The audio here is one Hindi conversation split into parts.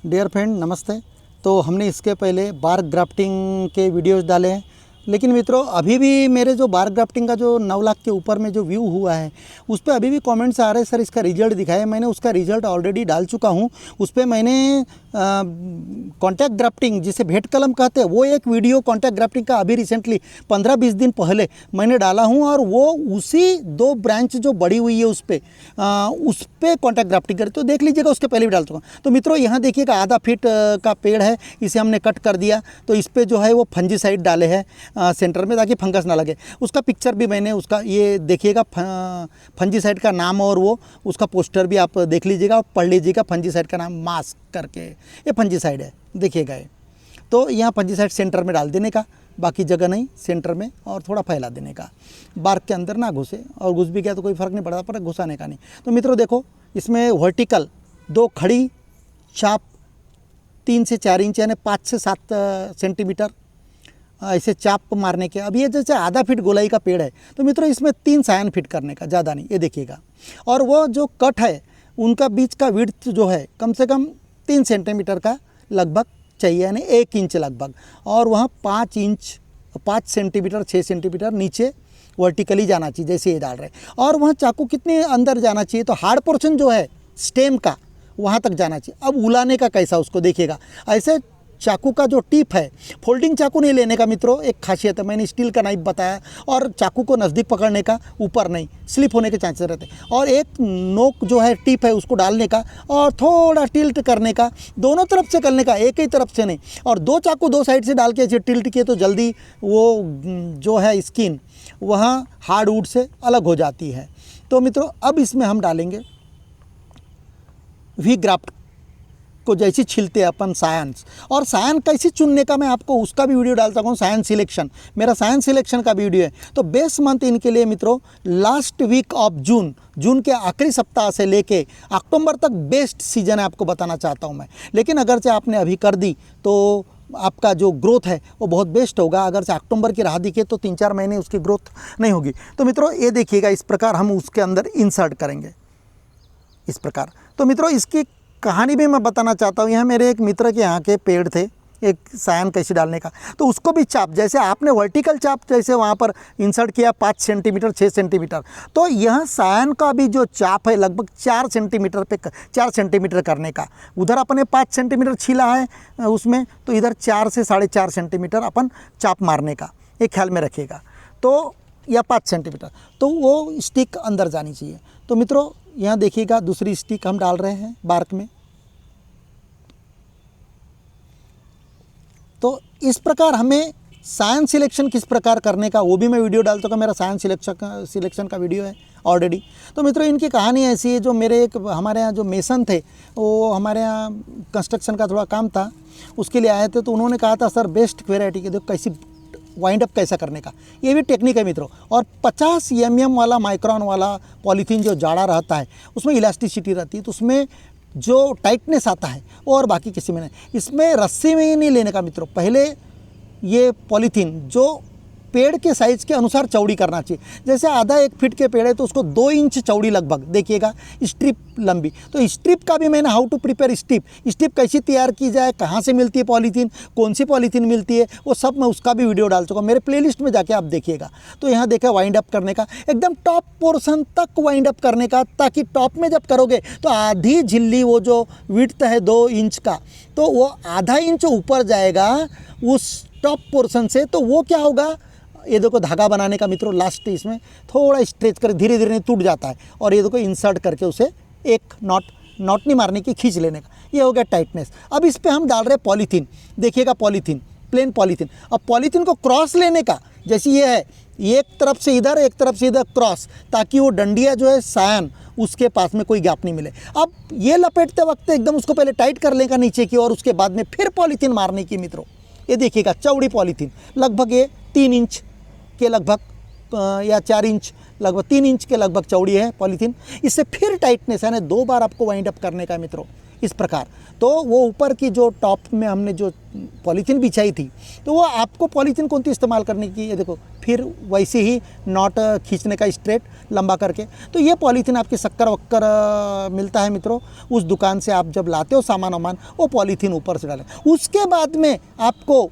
डियर फ्रेंड नमस्ते। तो हमने इसके पहले बार ग्राफ्टिंग के वीडियोस डाले हैं, लेकिन मित्रों अभी भी मेरे जो बार ग्राफ्टिंग का जो 9 लाख के ऊपर में जो व्यू हुआ है उस पर अभी भी कमेंट्स आ रहे हैं, सर इसका रिजल्ट दिखाएं। मैंने उसका रिजल्ट ऑलरेडी डाल चुका हूं। उस पर मैंने कॉन्टैक्ट ग्राफ्टिंग जिसे भेंट कलम कहते हैं वो एक वीडियो कॉन्टैक्ट ग्राफ्टिंग का अभी रिसेंटली 15-20 दिन पहले मैंने डाला हूं, और वो उसी 2 ब्रांच जो बड़ी हुई है उस पर कॉन्टैक्ट ग्राफ्टिंग करे तो देख लीजिएगा, उसके पहले भी डाल चुका हूँ। तो मित्रों यहाँ देखिएगा आधा फीट का पेड़ है, इसे हमने कट कर दिया। तो इस पर जो है वो फंजीसाइड डाले हैं सेंटर में ताकि फंगस ना लगे। उसका पिक्चर भी मैंने उसका ये देखिएगा, फंजीसाइड का नाम और वो उसका पोस्टर भी आप देख लीजिएगा, पढ़ लीजिएगा। फंजीसाइड का नाम मास्क करके ये फंजीसाइड है, देखिएगा ये। तो यहाँ फंजीसाइड सेंटर में डाल देने का, बाकी जगह नहीं, सेंटर में, और थोड़ा फैला देने का। बार्क के अंदर ना घुसे, और घुस भी गया तो कोई फ़र्क नहीं पड़ता, पर घुसाने का नहीं। तो मित्रों देखो, इसमें वर्टिकल 2 खड़ी चाप 3 से 4 इंच यानी 5 से 7 सेंटीमीटर ऐसे चाप मारने के। अब ये जैसे आधा फीट गोलाई का पेड़ है तो मित्रों इसमें 3 सायन फिट करने का, ज़्यादा नहीं, ये देखिएगा। और वो जो कट है उनका बीच का विड्थ जो है कम से कम 3 सेंटीमीटर का लगभग चाहिए, यानी 1 इंच लगभग। और वहाँ 5 सेंटीमीटर 6 सेंटीमीटर नीचे वर्टिकली जाना चाहिए, जैसे ये डाल रहे हैं। और वहाँ चाकू कितने अंदर जाना चाहिए, तो हार्ड पोर्शन जो है स्टेम का वहाँ तक जाना चाहिए। अब उलाने का कैसा उसको देखिएगा। ऐसे चाकू का जो टिप है, फोल्डिंग चाकू नहीं लेने का मित्रों, एक खासियत है। मैंने स्टील का नाइफ बताया, और चाकू को नज़दीक पकड़ने का, ऊपर नहीं, स्लिप होने के चांसेस रहते हैं। और एक नोक जो है टिप है उसको डालने का और थोड़ा टिल्ट करने का, दोनों तरफ से करने का, एक ही तरफ से नहीं। और 2 चाकू 2 साइड से डाल के ऐसे टिल्ट किए तो जल्दी वो जो है स्किन वहाँ हार्ड वुड से अलग हो जाती है। तो मित्रों अब इसमें हम डालेंगे वी ग्राफ्ट को, जैसे छिलते हैं अपन सायंस। और सायन कैसे चुनने का मैं आपको उसका भी वीडियो डालता हूँ, सायन सिलेक्शन, मेरा सायन सिलेक्शन का वीडियो है। तो बेस्ट मंथ इनके लिए मित्रों लास्ट वीक ऑफ जून के आखिरी सप्ताह से लेके अक्टूबर तक बेस्ट सीजन है, आपको बताना चाहता हूँ मैं। लेकिन अगर से आपने अभी कर दी तो आपका जो ग्रोथ है वो बहुत बेस्ट होगा। अगर से अक्टूबर की राह दिखे तो 3-4 महीने उसकी ग्रोथ नहीं होगी। तो मित्रों ये देखिएगा, इस प्रकार हम उसके अंदर इंसर्ट करेंगे, इस प्रकार। तो मित्रों इसकी कहानी भी मैं बताना चाहता हूँ। यहाँ मेरे एक मित्र के यहाँ के पेड़ थे, एक सायन कैसे डालने का, तो उसको भी चाप, जैसे आपने वर्टिकल चाप जैसे वहाँ पर इंसर्ट किया 5 सेंटीमीटर 6 सेंटीमीटर, तो यह सायन का भी जो चाप है लगभग 4 सेंटीमीटर करने का। उधर अपने 5 सेंटीमीटर छीला है उसमें, तो इधर 4 से 4.5 सेंटीमीटर अपन चाप मारने का, ये ख्याल में रखिएगा। तो या 5 सेंटीमीटर, तो वो स्टिक अंदर जानी चाहिए। तो मित्रों यहाँ देखिएगा दूसरी स्टिक हम डाल रहे हैं बार्क में। तो इस प्रकार हमें सायन सिलेक्शन किस प्रकार करने का वो भी मैं वीडियो डाल चुका, मेरा सायन सिलेक्शन का वीडियो है ऑलरेडी। तो मित्रों इनकी कहानी ऐसी है, जो मेरे एक हमारे यहाँ जो मेसन थे, वो हमारे यहाँ कंस्ट्रक्शन का थोड़ा काम था, उसके लिए आए थे। तो उन्होंने कहा था सर बेस्ट वेराइटी के देखो कैसी वाइंड अप कैसा करने का, ये भी टेक्निक है मित्रों। और 50 mm वाला माइक्रोन वाला पॉलीथीन जो जाड़ा रहता है उसमें इलास्टिसिटी रहती है, तो उसमें जो टाइटनेस आता है वो और बाकी किसी में नहीं। इसमें रस्सी में ही नहीं लेने का मित्रों, पहले ये पॉलीथीन जो पेड़ के साइज़ के अनुसार चौड़ी करना चाहिए। जैसे आधा 1 फीट के पेड़ है तो उसको 2 इंच चौड़ी लगभग देखिएगा, स्ट्रिप लंबी। तो स्ट्रिप का भी मैंने हाउ टू प्रिपेयर स्ट्रिप कैसी तैयार की जाए, कहाँ से मिलती है पॉलीथीन, कौन सी पॉलीथीन मिलती है, वो सब मैं उसका भी वीडियो डाल चुका हूँ, मेरे प्लेलिस्ट में जाके आप देखिएगा। तो यहाँ देखा वाइंड अप करने का, एकदम टॉप पोर्शन तक वाइंड अप करने का, ताकि टॉप में जब करोगे तो आधी झिल्ली वो जो विड्थ है 2 इंच का, तो वो आधा इंच ऊपर जाएगा उस टॉप पोर्शन से। तो वो क्या होगा, ये देखो धागा बनाने का मित्रों, लास्ट इसमें थोड़ा स्ट्रेच कर धीरे धीरे टूट जाता है, और ये देखो इंसर्ट करके उसे एक नॉट नहीं मारने की, खींच लेने का, ये हो गया टाइटनेस। अब इस पे हम डाल रहे हैं पॉलीथीन, देखिएगा पॉलीथीन, प्लेन पॉलीथीन। अब पॉलीथीन को क्रॉस लेने का, जैसे ये है, एक तरफ से इधर एक तरफ से इधर क्रॉस, ताकि वो डंडिया जो है सायन उसके पास में कोई गैप नहीं मिले। अब ये लपेटते वक्त एकदम उसको पहले टाइट कर लेगा नीचे की, और उसके बाद में फिर पॉलीथीन मारने की मित्रों। ये देखिएगा चौड़ी पॉलीथीन, लगभग ये 3 इंच के लगभग या 4 इंच, लगभग 3 इंच के लगभग चौड़ी है पॉलीथीन। इससे फिर टाइटनेस है ना, 2 बार आपको वाइंड अप करने का है मित्रों। इस प्रकार। तो वो ऊपर की जो टॉप में हमने जो पॉलीथीन बिछाई थी, तो वो आपको पॉलीथीन कौन सी इस्तेमाल करने की, ये देखो फिर वैसे ही नॉट खींचने का स्ट्रेट लंबा करके। तो ये पॉलीथीन आपकी शक्कर वक्कर मिलता है मित्रों, उस दुकान से आप जब लाते हो सामान वामान, वो पॉलीथीन ऊपर से डालें। उसके बाद में आपको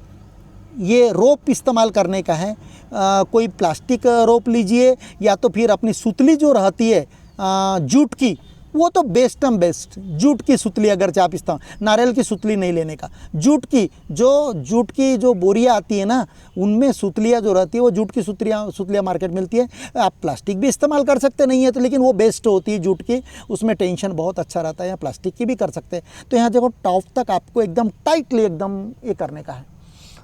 ये रोप इस्तेमाल करने का है। कोई प्लास्टिक रोप लीजिए या तो फिर अपनी सुतली जो रहती है जूट की, वो तो बेस्ट जूट की सुतली अगर आप इस्तेमाल, नारियल की सुतली नहीं लेने का, जूट की जो बोरियां आती है ना, उनमें सुतलियाँ जो रहती है वो जूट की सुतलियाँ मार्केट मिलती है। आप प्लास्टिक भी इस्तेमाल कर सकते नहीं है तो, लेकिन वो बेस्ट होती है जूट की, उसमें टेंशन बहुत अच्छा रहता है। या प्लास्टिक की भी कर सकते हैं। तो यहाँ देखो टॉप तक आपको एकदम टाइटली एकदम ये करने का है,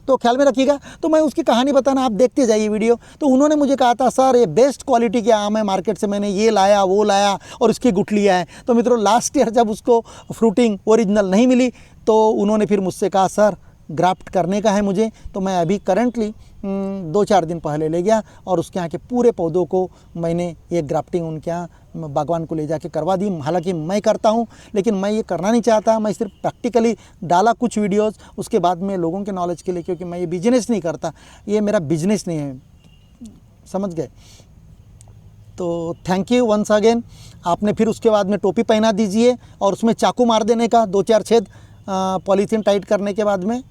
तो ख्याल में रखिएगा। तो मैं उसकी कहानी बताना, आप देखते जाइए वीडियो। तो उन्होंने मुझे कहा था सर ये बेस्ट क्वालिटी के आम है मार्केट से, मैंने ये लाया वो लाया और इसकी गुठलियाँ हैं। तो मित्रों लास्ट ईयर जब उसको फ्रूटिंग ओरिजिनल नहीं मिली तो उन्होंने फिर मुझसे कहा सर ग्राफ्ट करने का है मुझे। तो मैं अभी करंटली 2-4 दिन पहले ले गया और उसके यहाँ के पूरे पौधों को मैंने ये ग्राफ्टिंग उनके यहाँ बागवान को ले जाके करवा दी। हालांकि मैं करता हूँ, लेकिन मैं ये करना नहीं चाहता, मैं सिर्फ प्रैक्टिकली डाला कुछ वीडियोस, उसके बाद में लोगों के नॉलेज के लिए, क्योंकि मैं ये बिजनेस नहीं करता, ये मेरा बिजनेस नहीं है, समझ गए। तो थैंक यू वंस अगेन। आपने फिर उसके बाद में टोपी पहना दीजिए और उसमें चाकू मार देने का 2-4 छेद पॉलीथीन टाइट करने के बाद में।